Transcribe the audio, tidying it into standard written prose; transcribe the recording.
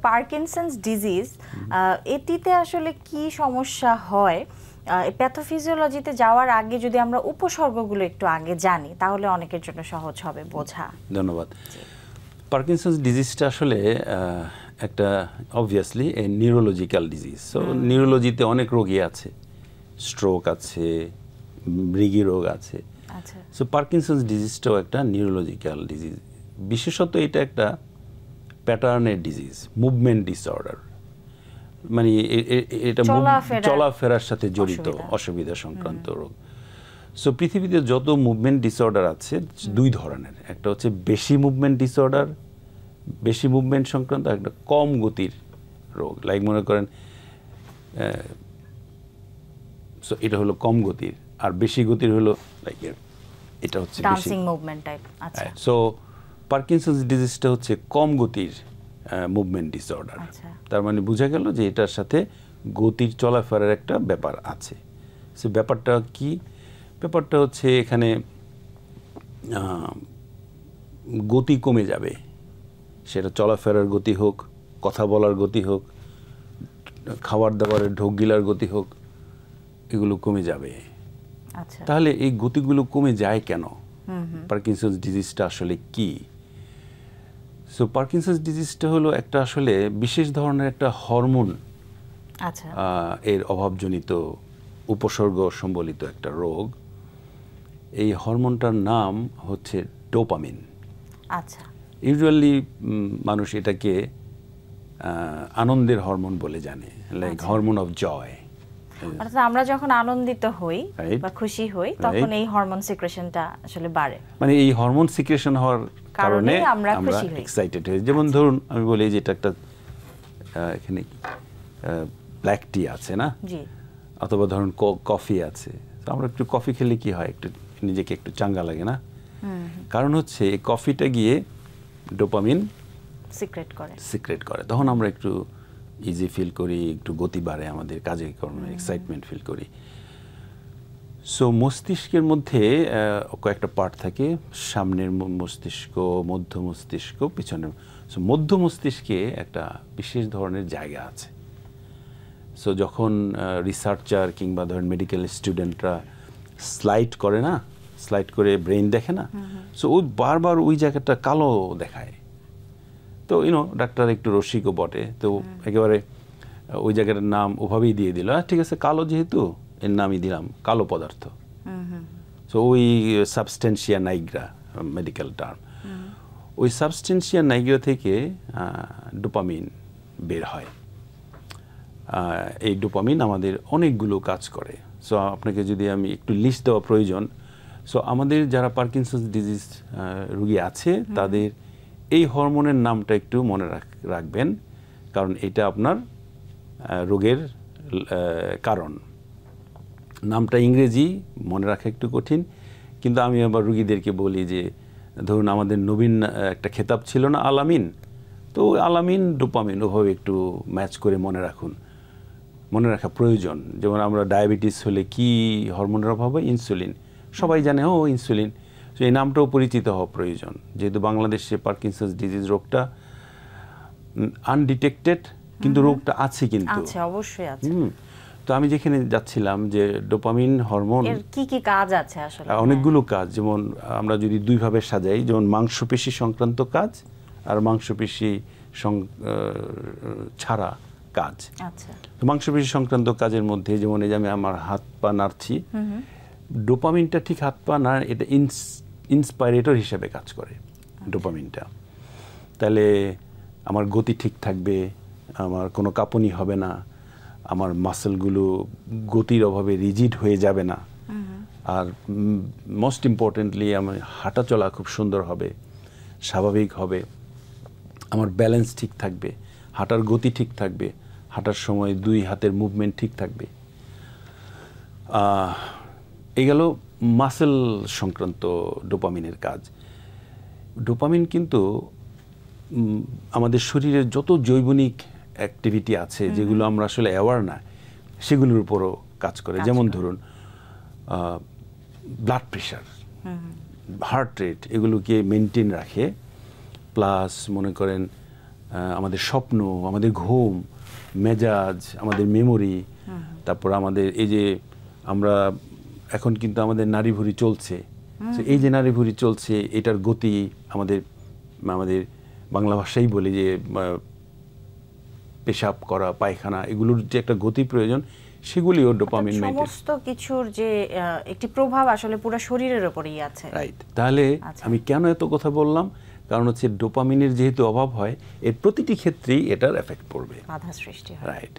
Parkinson's disease এটিতে আসলে কি সমস্যা হয়? প্যাথোফিজিওলজিতে যাওয়ার আগে যদি আমরা উপসর্গগুলো একটু আগে জানি তাহলে অনেকের জন্য সহজ হবে বোঝা। ধন্যবাদ। পার্কিনসন্স ডিজিজটা আসলে একটা অবভিয়াসলি এ নিউরোলজিক্যাল ডিজিজ। সো নিউরোলজিতে অনেক রোগী আছে, স্ট্রোক আছে, মৃগী রোগ আছে। আচ্ছা। সো পার্কিনসন্স ডিজিজটাও একটা নিউরোলজিক্যাল ডিজিজ। বিশেষত এটা একটা প্যাটার্নের ডিজিজ, মুভমেন্ট ডিসঅর্ডার, মানে এটা চলাফেরার সাথে জড়িত অসুবিধা সংক্রান্ত রোগ। সো পৃথিবীতে যত মুভমেন্ট ডিসঅর্ডার আছে দুই ধরনের, একটা হচ্ছে বেশি মুভমেন্ট ডিসঅর্ডার, বেশি মুভমেন্ট সংক্রান্ত, একটা কম গতির রোগ। লাইক মনে করেন সো এটা হলো কম গতির, আর বেশি গতির হলো লাইক এটা হচ্ছে ডান্সিং মুভমেন্ট টাইপ। আচ্ছা। সো পার্কিনসন্স ডিজিজটা হচ্ছে কম গতির মুভমেন্ট ডিসঅর্ডার। তার মানে বোঝা গেল যে এটার সাথে গতির চলাফেরার একটা ব্যাপার আছে। সে ব্যাপারটা কি? ব্যাপারটা হচ্ছে এখানে গতি কমে যাবে, সেটা চলাফেরার গতি হোক, কথা বলার গতি হোক, খাবার দাবারের ঢোক গিলার গতি হোক, এগুলো কমে যাবে। আচ্ছা। তাহলে এই গতিগুলো কমে যায় কেন? পার্কিনসন্স ডিজিজটা আসলে কি? সো পার্কিনসন্স ডিজিজটা হলো একটা আসলে বিশেষ ধরনের একটা হরমোন এর অভাবজনিত উপসর্গ সম্বলিত একটা রোগ। এই হরমোনটার নাম হচ্ছে ডোপামিন। আচ্ছা। ইউজুয়ালি মানুষ এটাকে আনন্দের হরমোন বলে জানে, লাইক হরমোন অফ জয়। অর্থাৎ আমরা যখন আনন্দিত হই বা খুশি হই তখন এই হরমোন সিক্রেশনটা আসলে বাড়ে, মানে এই হরমোন সিক্রেশন হওয়ার কারণে আমরা এক্সাইটেড হই। যেমন ধরুন আমি বলি যে এটা একটা এখানে ব্ল্যাক টি আছে না, অথবা ধরুন কফি আছে, তো আমরা একটু কফি খেলে কি হয়, একটু নিজেকে একটু চাঙ্গা লাগে না? কারণ হচ্ছে এই কফিটা গিয়ে ডোপামিন সিক্রেট করে, তখন আমরা একটু ইজি ফিল করি, একটু গতি বাড়ে আমাদের কাজে কর্মে, এক্সাইটমেন্ট ফিল করি। সো মস্তিষ্কের মধ্যে কয়েকটা পার্ট থাকে, সামনের মস্তিষ্ক, মধ্য মস্তিষ্ক, পিছনের। সো মধ্য মস্তিষ্কে একটা বিশেষ ধরনের জায়গা আছে। সো যখন রিসার্চার কিংবা ধরেন মেডিকেল স্টুডেন্টরা স্লাইড করে না, স্লাইড করে ব্রেন দেখে না, সো ওই বারবার ওই জায়গাটা কালো দেখায়। তো ডাক্তার একটু রসিকও বটে, তো একেবারে ওই জায়গাটার নাম ওভাবেই দিয়ে দিল, ঠিক আছে কালো যেহেতু এর নামই দিলাম কালো পদার্থ। সো ওই সাবস্টেন্সিয়া নাইগ্রা মেডিকেল টার্ম, ওই সাবস্টেন্সিয়া নাইগ্রা থেকে ডোপামিন বের হয়। এই ডোপামিন আমাদের অনেকগুলো কাজ করে। সো আপনাকে যদি আমি একটু লিস্ট দেওয়া প্রয়োজন, সো আমাদের যারা পার্কিনসন্স ডিজিজ রোগী আছে তাদের এই হরমোনের নামটা একটু মনে রাখবেন, কারণ এটা আপনার রোগের কারণ। নামটা ইংরেজি, মনে রাখা একটু কঠিন, কিন্তু আমি আবার রোগীদেরকে বলি যে ধরুন আমাদের নবীন একটা খেতাব ছিল না আলামিন, তো আলামিন ডোপামিন ওভাবে একটু ম্যাচ করে মনে রাখুন, মনে রাখা প্রয়োজন। যেমন আমরা ডায়াবেটিস হলে কি হরমোনের অভাব হয়? ইনসুলিন, সবাই জানে ও ইনসুলিন, তো এই নামটাও পরিচিত হওয়া প্রয়োজন। যেহেতু বাংলাদেশে পার্কিনসন্স ডিজিজ রোগটা আনডিটেক্টেড, কিন্তু রোগটা আছে, কিন্তু অবশ্যই আছে। তো আমি যেখানে যাচ্ছিলাম যে ডোপামিন হরমোন কি কি কাজ আছে আসলে? অনেকগুলো কাজ, যেমন আমরা যদি দুইভাবে সাজাই, যেমন মাংসপেশি সংক্রান্ত কাজ আর মাংসপেশি ছাড়া কাজ। আচ্ছা। তো মাংসপেশি সংক্রান্ত কাজের মধ্যে যেমন এই যে আমি আমার হাত পা নাড়ছি, ডোপামিনটা ঠিক হাত পা না, এটা ইন্সপাইরেটর হিসেবে কাজ করে ডোপামিনটা। তাহলে আমার গতি ঠিক থাকবে, আমার কোনো কাঁপুনি হবে না, আমার মাসেলগুলো গতির অভাবে রিজিড হয়ে যাবে না, আর মোস্ট ইম্পর্টেন্টলি আমার হাঁটা চলা খুব সুন্দর হবে, স্বাভাবিক হবে, আমার ব্যালেন্স ঠিক থাকবে, হাঁটার গতি ঠিক থাকবে, হাঁটার সময় দুই হাতের মুভমেন্ট ঠিক থাকবে। এই গেল মাসেল সংক্রান্ত ডোপামিনের কাজ। ডোপামিন কিন্তু আমাদের শরীরের যত জৈবনিক অ্যাক্টিভিটি আছে যেগুলো আমরা আসলে অ্যাওয়ার না, সেগুলোর উপরও কাজ করে। যেমন ধরুন ব্লাড প্রেশার, হার্ট রেট, এগুলোকে মেনটেন রাখে। প্লাস মনে করেন আমাদের স্বপ্ন, আমাদের ঘুম, মেজাজ, আমাদের মেমোরি, তারপর আমাদের এই যে আমরা এখন কিন্তু আমাদের নাড়ি ভুঁড়ি চলছে, এই যে নাড়ি ভুঁড়ি চলছে এটার গতি আমাদের বাংলা ভাষায় বলি যে পেশাব করা, পায়খানা, এগুলোর যে একটা গতি প্রয়োজন, সেগুলিও ডোপামিন মেইনটেইন। সমস্ত কিছুর যে একটি প্রভাব আসলে পুরো শরীরের উপরেই আছে। রাইট। তাহলে আমি কেন এত কথা বললাম, কারণ হচ্ছে ডোপামিনের যেহেতু অভাব হয়, এর প্রতিটি ক্ষেত্রেই এটার এফেক্ট পড়বে, বাধা সৃষ্টি হয়। রাইট।